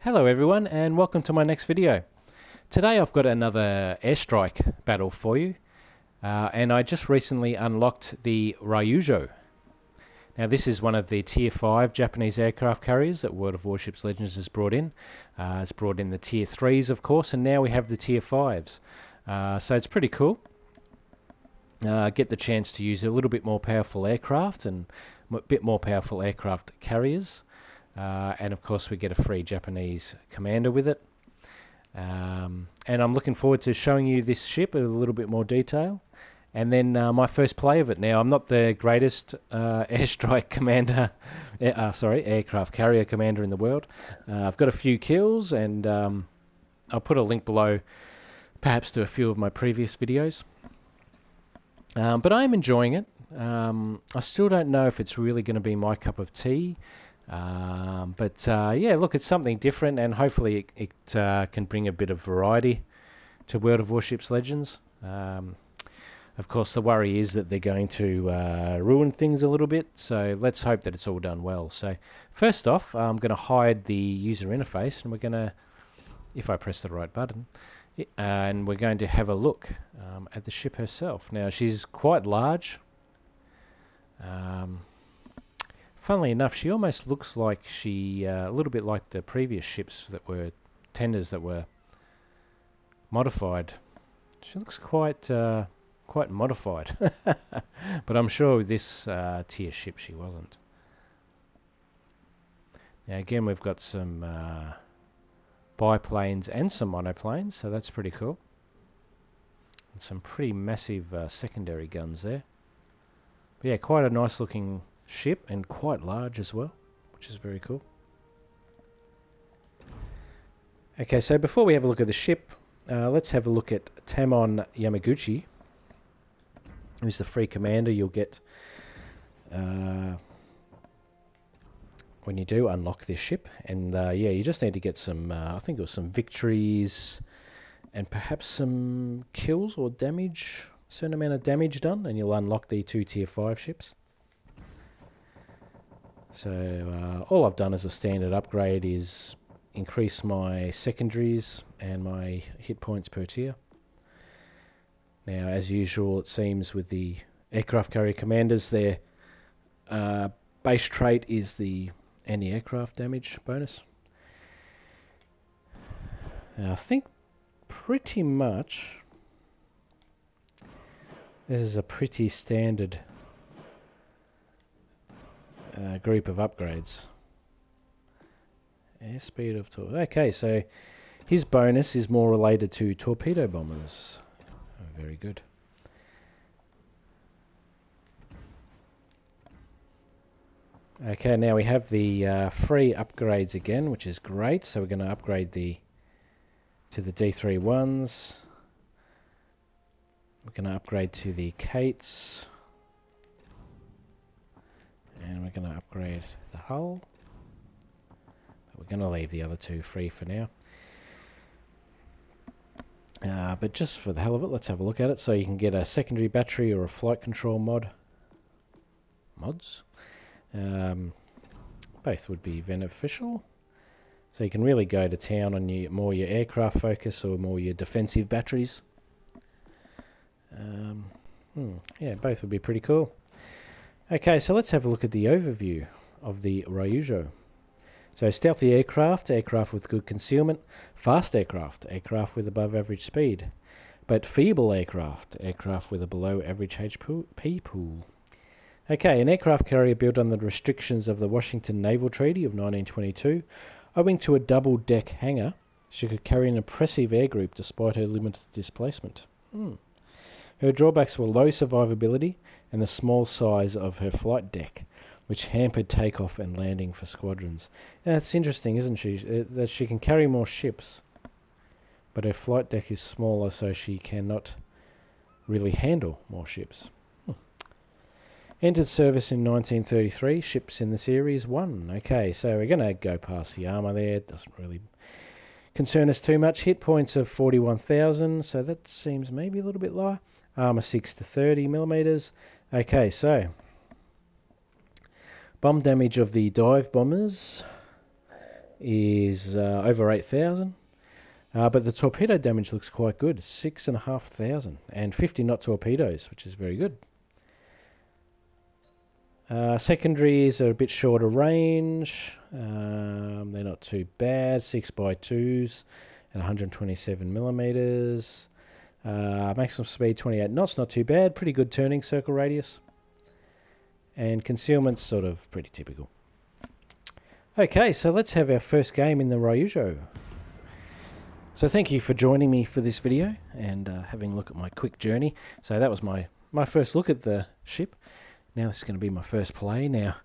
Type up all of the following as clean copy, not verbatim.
Hello everyone and welcome to my next video. Today I've got another airstrike battle for you and I just recently unlocked the RYUJO. Now this is one of the tier 5 Japanese aircraft carriers that World of Warships Legends has brought in. It's brought in the tier 3s of course, and now we have the tier 5s. So it's pretty cool. Get the chance to use a little bit more powerful aircraft and a bit more powerful aircraft carriers. And of course we get a free Japanese commander with it. And I'm looking forward to showing you this ship in a little bit more detail. And then my first play of it. Now I'm not the greatest airstrike commander, aircraft carrier commander in the world. I've got a few kills and I'll put a link below perhaps to a few of my previous videos. But I am enjoying it. I still don't know if it's really going to be my cup of tea. Yeah, look, it's something different, and hopefully it can bring a bit of variety to World of Warships Legends. Of course, the worry is that they're going to ruin things a little bit, so let's hope that it's all done well. So first off, I'm going to hide the user interface, and we're going to, if I press the right button, and we're going to have a look at the ship herself. Now, she's quite large. Funnily enough, she almost looks like a little bit like the previous ships that were tenders that were modified. She looks quite modified, but I'm sure with this tier ship she wasn't. Now again, we've got some biplanes and some monoplanes, so that's pretty cool. And some pretty massive secondary guns there. But yeah, quite a nice looking ship and quite large as well, which is very cool. Okay, so before we have a look at the ship, let's have a look at Tamon Yamaguchi, who's the free commander you'll get when you do unlock this ship. And yeah, you just need to get some, I think it was some victories and perhaps some kills or damage, a certain amount of damage done, and you'll unlock the 2 tier 5 ships. So all I've done as a standard upgrade is increase my secondaries and my hit points per tier. Now, as usual, it seems with the aircraft carrier commanders, their base trait is the anti-aircraft damage bonus. Now, I think pretty much this is a pretty standard group of upgrades. Airspeed of torpedo. Okay, so his bonus is more related to torpedo bombers. Oh, very good. Okay, now we have the free upgrades again, which is great. So we're going to upgrade to the D31s. We're going to upgrade to the Kates. And we're going to upgrade the hull. But we're going to leave the other 2 free for now. But just for the hell of it, let's have a look at it. So you can get a secondary battery or a flight control mods. Both would be beneficial. So you can really go to town on your aircraft focus or more your defensive batteries. Yeah, both would be pretty cool. Okay, so let's have a look at the overview of the RYUJO. So stealthy aircraft, aircraft with good concealment, fast aircraft, aircraft with above average speed, but feeble aircraft, aircraft with a below average HP pool. Okay, an aircraft carrier built on the restrictions of the Washington Naval Treaty of 1922, owing to a double-deck hangar, she could carry an impressive air group despite her limited displacement. Her drawbacks were low survivability and the small size of her flight deck, which hampered takeoff and landing for squadrons. Yeah, it's interesting, isn't she? That she can carry more ships, but her flight deck is smaller, so she cannot really handle more ships. Entered service in 1933, ships in the series 1. Okay, so we're going to go past the armour there. It doesn't really concern us too much. Hit points of 41,000, so that seems maybe a little bit lower. Armour 6 to 30 millimeters. Okay, so bomb damage of the dive bombers is over 8,000. But the torpedo damage looks quite good, 6,500, and 50 knot torpedoes, which is very good. Secondaries are a bit shorter range. They're not too bad, 6x2s and 127 millimeters. Maximum speed 28 knots, not too bad. Pretty good turning circle radius. And concealment's sort of pretty typical. Okay, so let's have our first game in the RYUJO. So thank you for joining me for this video and having a look at my quick journey. So that was my first look at the ship. Now this is going to be my first play. Now,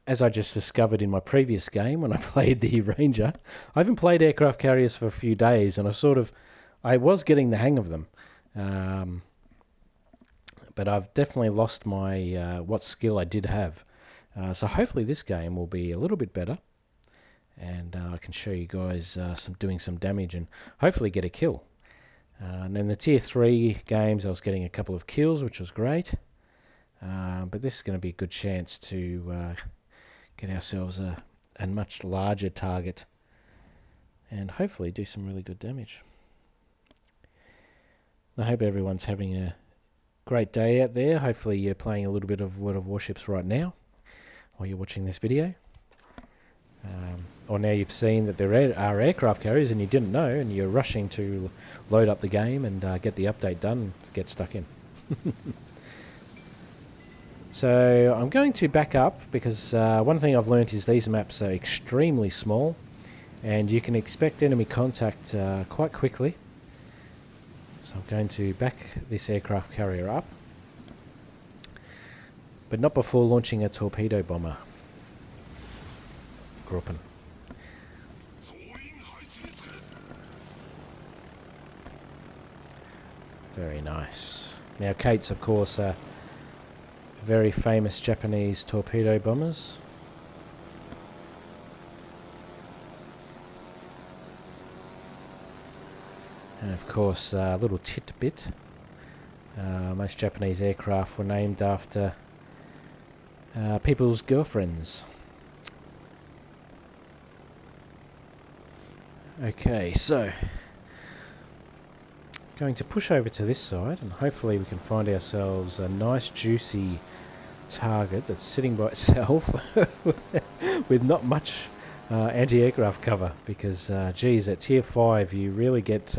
as I just discovered in my previous game when I played the Ranger, I haven't played aircraft carriers for a few days, and I was getting the hang of them. But I've definitely lost my what skill I did have. So hopefully this game will be a little bit better, and I can show you guys doing some damage and hopefully get a kill. And in the tier 3 games I was getting a couple of kills, which was great. But this is going to be a good chance to get ourselves a much larger target and hopefully do some really good damage. I hope everyone's having a great day out there. Hopefully you're playing a little bit of World of Warships right now while you're watching this video. Or now you've seen that there are aircraft carriers and you didn't know, and you're rushing to load up the game and get the update done and get stuck in. So I'm going to back up because one thing I've learnt is these maps are extremely small and you can expect enemy contact quite quickly. So I'm going to back this aircraft carrier up, but not before launching a torpedo bomber. Gruppen. Very nice. Now Kate's of course very famous Japanese torpedo bombers. And of course, a little tidbit, most Japanese aircraft were named after people's girlfriends. Okay, so going to push over to this side and hopefully we can find ourselves a nice juicy target that's sitting by itself with not much anti-aircraft cover, because geez, at tier 5 you really get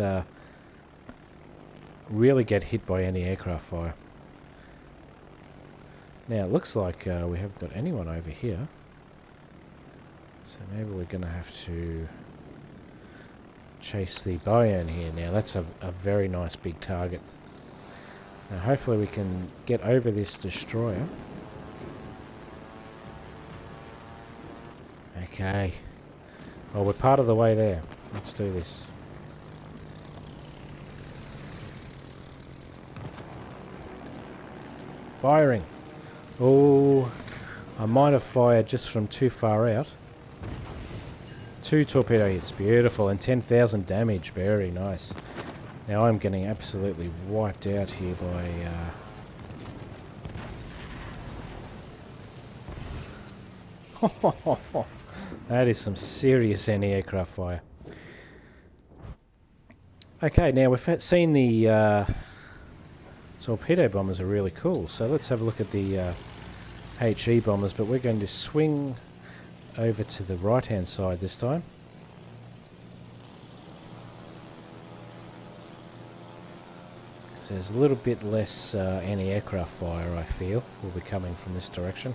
hit by anti-aircraft fire. Now it looks like we haven't got anyone over here, so maybe we're going to have to chase the Bayern here. Now that's a very nice big target. Now hopefully we can get over this destroyer. Okay, well we're part of the way there. Let's do this. Firing. Oh, I might have fired just from too far out. 2 torpedo hits, beautiful, and 10,000 damage, very nice. Now I'm getting absolutely wiped out here by that is some serious anti-aircraft fire. Okay, now we've seen the torpedo bombers are really cool, so let's have a look at the HE bombers, but we're going to swing over to the right hand side this time. So there's a little bit less anti-aircraft fire, I feel, will be coming from this direction.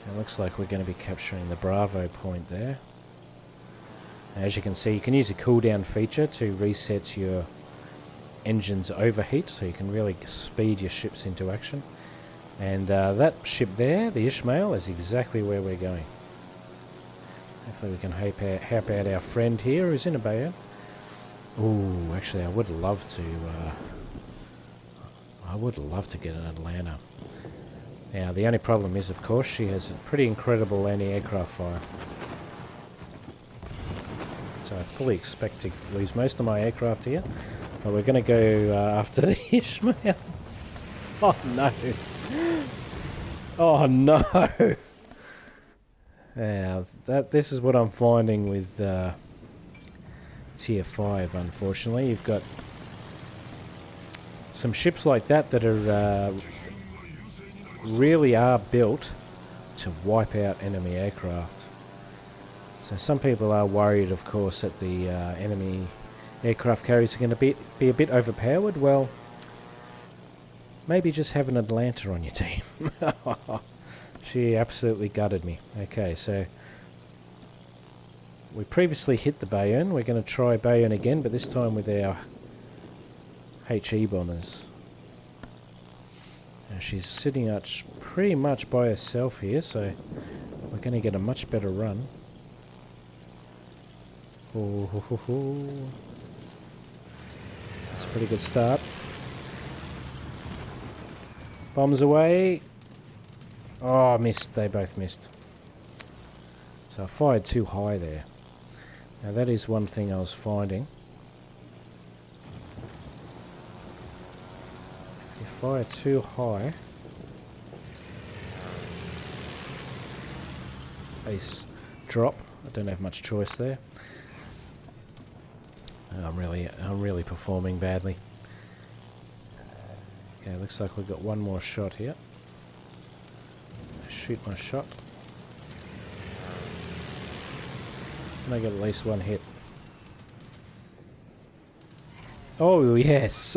It looks like we're going to be capturing the Bravo point there. As you can see, you can use a cooldown feature to reset your engine's overheat, so you can really speed your ships into action. And that ship there, the Ishmael, is exactly where we're going. Hopefully we can help out our friend here who's in a Bayern. Ooh, actually I would love to get an Atlanta. Now the only problem is, of course, she has a pretty incredible anti-aircraft fire. So I fully expect to lose most of my aircraft here. But we're going to go after the Ishmael. Oh no! Oh no! Yeah, this is what I'm finding with Tier 5, unfortunately. You've got some ships like that that are really are built to wipe out enemy aircraft. So some people are worried, of course, that the enemy aircraft carriers are going to be a bit overpowered. Well, maybe just have an Atlanta on your team. She absolutely gutted me. Okay, so we previously hit the Bayern. We're going to try Bayern again, but this time with our HE bombers. Now she's sitting out pretty much by herself here, so we're going to get a much better run. Oh, ho, ho, ho. That's a pretty good start. Bombs away. Oh, missed. They both missed. So I fired too high there. Now that is one thing I was finding. If you fire too high, base drop. I don't have much choice there. I'm really performing badly. Okay, looks like we've got one more shot here. Shoot my shot. And I get at least one hit. Oh yes!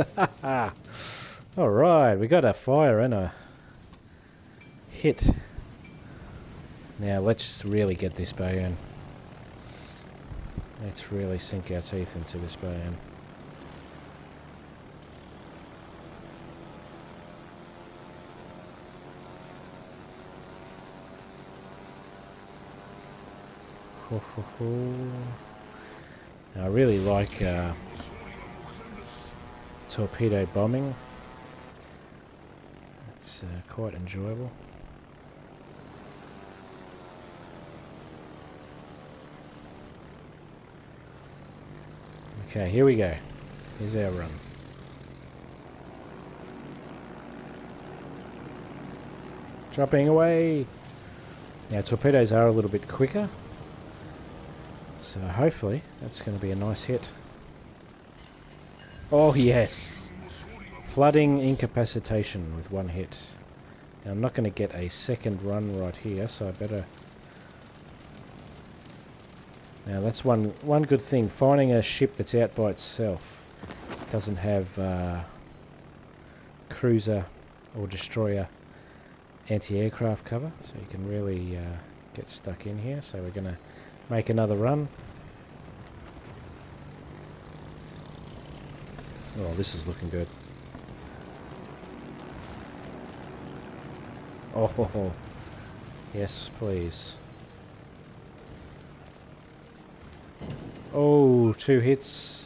Alright, we got a fire and a hit. Now let's really get this Bayern. Let's really sink our teeth into this Bayern. Ho, ho, ho. Now, I really like torpedo bombing. It's quite enjoyable. Okay, here we go. Here's our run. Dropping away. Now torpedoes are a little bit quicker, so hopefully that's going to be a nice hit. Oh yes! Flooding incapacitation with one hit. Now I'm not going to get a second run right here, so I better... Now that's one good thing. Finding a ship that's out by itself doesn't have cruiser or destroyer anti-aircraft cover, so you can really get stuck in here. So we're going to make another run. Oh, this is looking good. Oh, yes, please. Oh, 2 hits.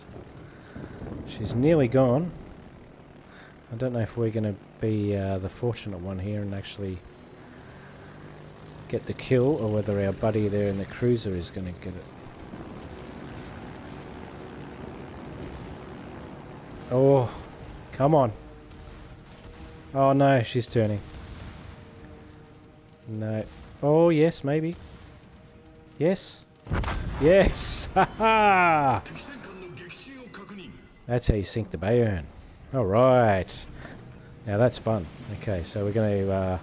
She's nearly gone. I don't know if we're going to be the fortunate one here and actually get the kill, or whether our buddy there in the cruiser is going to get it. Oh, come on. Oh no, she's turning. No. Oh yes, maybe. Yes. Yes! Haha! That's how you sink the Bayern. Alright. Now that's fun. Okay, so we're going to...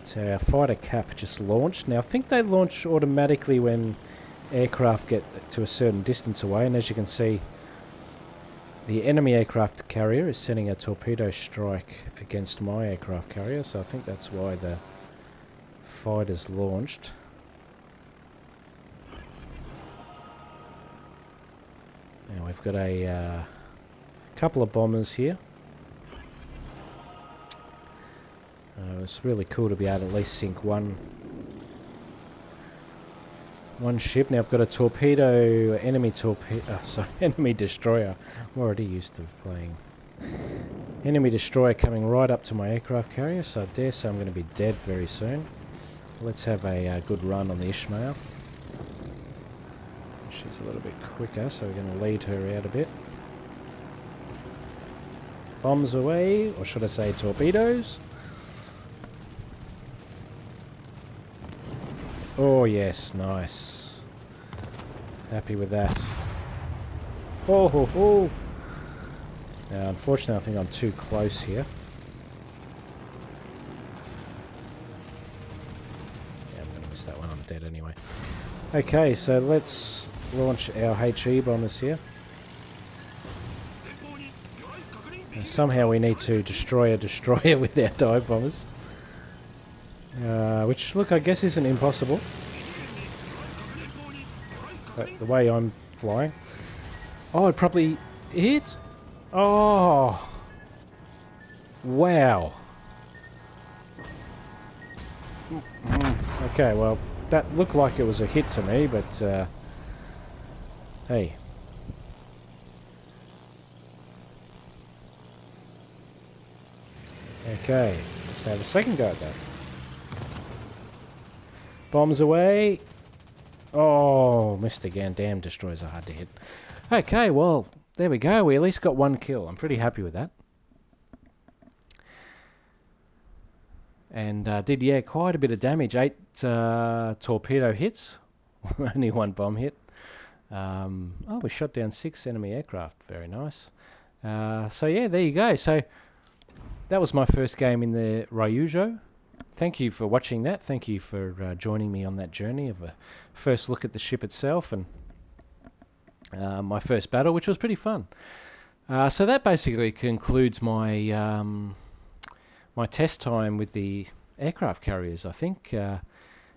So our fighter cap just launched. Now I think they launch automatically when aircraft get to a certain distance away, and as you can see, the enemy aircraft carrier is sending a torpedo strike against my aircraft carrier, so I think that's why the fighter's launched. Now we've got a couple of bombers here. It's really cool to be able to at least sink one ship. Now I've got a torpedo, enemy destroyer. I'm already used to playing. Enemy destroyer coming right up to my aircraft carrier, so I dare say I'm going to be dead very soon. Let's have a good run on the Ishmael. She's a little bit quicker, so we're going to lead her out a bit. Bombs away, or should I say torpedoes? Oh yes, nice. Happy with that. Oh ho ho! Now unfortunately I think I'm too close here. Yeah, I'm going to miss that one, I'm dead anyway. Okay, so let's launch our HE bombers here. Now, somehow we need to destroy a destroyer with our dive bombers. Which, look, I guess isn't impossible. But the way I'm flying. Oh, it probably hit! Oh! Wow! Okay, well, that looked like it was a hit to me, but, hey. Okay, let's have a second go at that. Bombs away. Oh, missed again. Damn, destroyers are hard to hit. Okay, well, there we go. We at least got one kill. I'm pretty happy with that. And did, yeah, quite a bit of damage. 8 torpedo hits. Only 1 bomb hit. Oh, we shot down 6 enemy aircraft. Very nice. So, yeah, there you go. So, that was my first game in the RYUJO. Thank you for watching that. Thank you for joining me on that journey of a first look at the ship itself and my first battle, which was pretty fun. So that basically concludes my my test time with the aircraft carriers. I think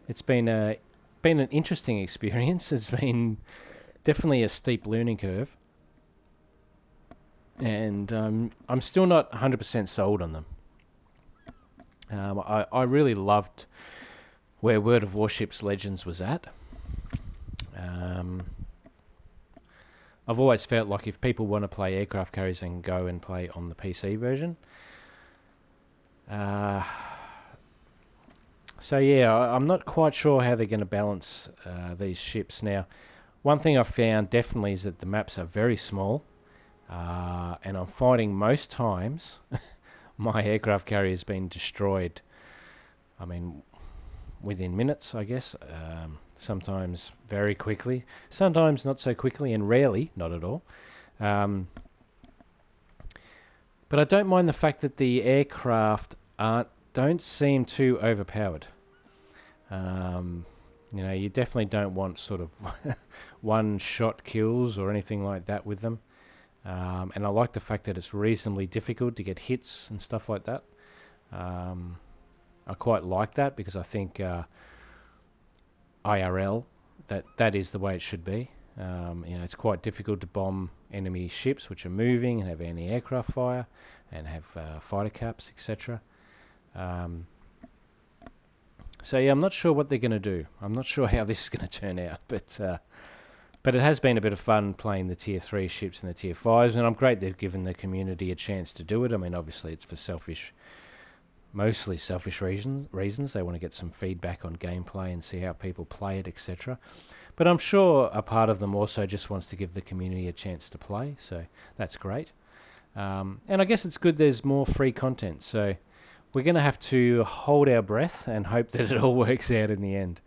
it's been an interesting experience. It's been definitely a steep learning curve, and I'm still not 100% sold on them. I really loved where World of Warships Legends was at. I've always felt like if people want to play aircraft carriers, they can go and play on the PC version. So yeah, I'm not quite sure how they're going to balance these ships. Now, one thing I've found definitely is that the maps are very small, and I'm finding most times my aircraft carrier has been destroyed, I mean, within minutes, I guess. Sometimes very quickly, sometimes not so quickly, and rarely not at all. But I don't mind the fact that the aircraft don't seem too overpowered. You know, you definitely don't want sort of one-shot kills or anything like that with them. And I like the fact that it's reasonably difficult to get hits and stuff like that. I quite like that because I think IRL, that is the way it should be. You know, it's quite difficult to bomb enemy ships which are moving and have anti-aircraft fire and have fighter caps, etc. So yeah, I'm not sure what they're going to do. I'm not sure how this is going to turn out, but it has been a bit of fun playing the Tier 3 ships and the Tier 5s, and I'm great they've given the community a chance to do it. I mean, obviously it's for mostly selfish reasons. They want to get some feedback on gameplay and see how people play it, etc. But I'm sure a part of them also just wants to give the community a chance to play, so that's great. And I guess it's good there's more free content, so we're going to have to hold our breath and hope that it all works out in the end.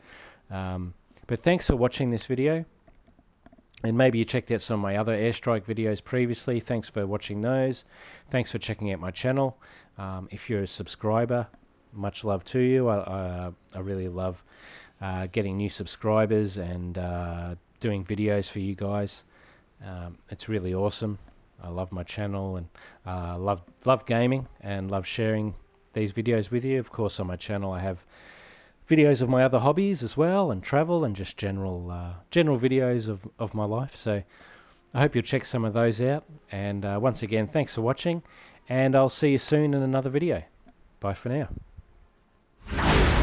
But thanks for watching this video. And maybe you checked out some of my other airstrike videos previously. Thanks for watching those. Thanks for checking out my channel. If you're a subscriber, much love to you. I really love getting new subscribers and doing videos for you guys. It's really awesome. I love my channel and love gaming and love sharing these videos with you. Of course, on my channel I have videos of my other hobbies as well, and travel, and just general videos of my life. So I hope you'll check some of those out. And once again, thanks for watching, and I'll see you soon in another video. Bye for now.